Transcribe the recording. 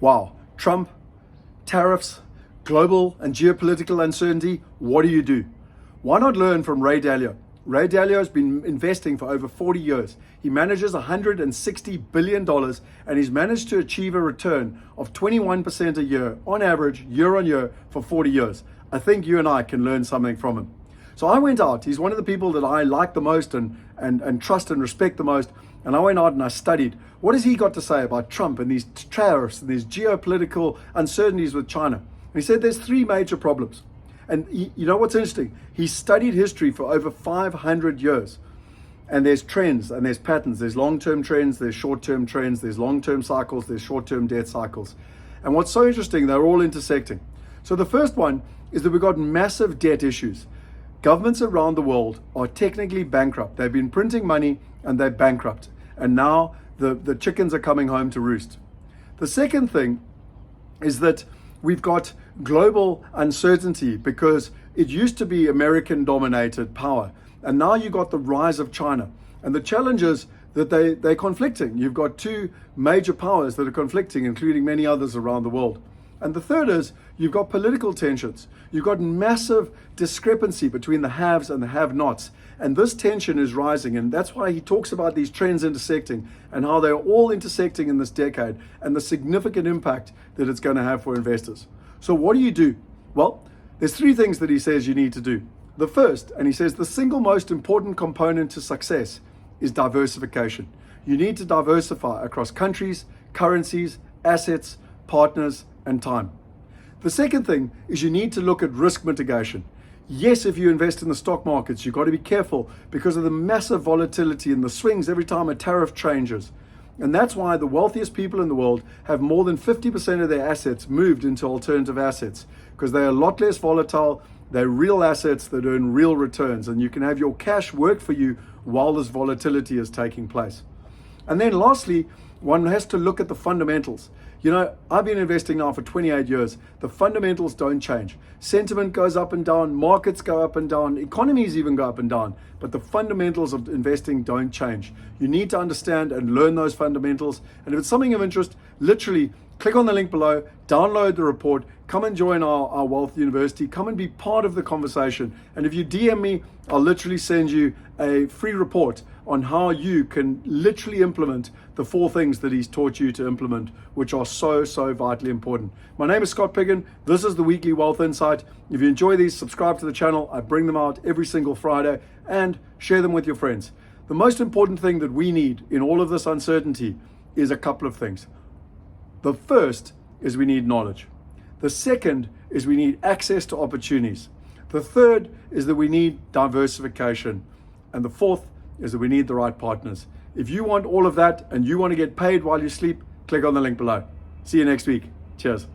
Wow, Trump, tariffs, global and geopolitical uncertainty, what do? Why not learn from Ray Dalio? Ray Dalio has been investing for over 40 years. He manages $160 billion and he's managed to achieve a return of 21% a year on average, year on year, for 40 years. I think you and I can learn something from him. So I went out, he's one of the people that I like the most and trust and respect the most. And I went out and I studied, what has he got to say about Trump and these tariffs and these geopolitical uncertainties with China? And he said there's three major problems. And you know what's interesting? He studied history for over 500 years. And there's trends and there's patterns. There's long-term trends, there's short-term trends, there's long-term cycles, there's short-term debt cycles. And what's so interesting, they're all intersecting. So the first one is that we've got massive debt issues. Governments around the world are technically bankrupt. They've been printing money and they're bankrupt. And now the chickens are coming home to roost. The second thing is that we've got global uncertainty because it used to be American dominated power. And now you've got the rise of China. And the challenge is that they're conflicting. You've got two major powers that are conflicting, including many others around the world. And the third is you've got political tensions. You've got massive discrepancy between the haves and the have-nots. And this tension is rising. And that's why he talks about these trends intersecting and how they're all intersecting in this decade and the significant impact that it's going to have for investors. So what do? Well, there's three things that he says you need to do. The first, and he says the single most important component to success is diversification. You need to diversify across countries, currencies, assets, partners, and time. The second thing is you need to look at risk mitigation. Yes, if you invest in the stock markets, you've got to be careful because of the massive volatility and the swings every time a tariff changes. And that's why the wealthiest people in the world have more than 50% of their assets moved into alternative assets because they're a lot less volatile. They're real assets that earn real returns, and you can have your cash work for you while this volatility is taking place. And then lastly, one has to look at the fundamentals. You know, I've been investing now for 28 years. The fundamentals don't change. Sentiment goes up and down, markets go up and down, economies even go up and down, but the fundamentals of investing don't change. You need to understand and learn those fundamentals. And if it's something of interest, literally click on the link below, download the report, come and join our Wealth University, come and be part of the conversation. And if you DM me, I'll literally send you a free report on how you can literally implement the 4 things that he's taught you to implement, which are so vitally important. My name is Scott Picken. This is the Weekly Wealth Insight. If you enjoy these, subscribe to the channel. I bring them out every single Friday and share them with your friends. The most important thing that we need in all of this uncertainty is a couple of things. The first is we need knowledge. The second is we need access to opportunities. The third is that we need diversification. And the fourth is that we need the right partners. If you want all of that and you want to get paid while you sleep, click on the link below. See you next week. Cheers.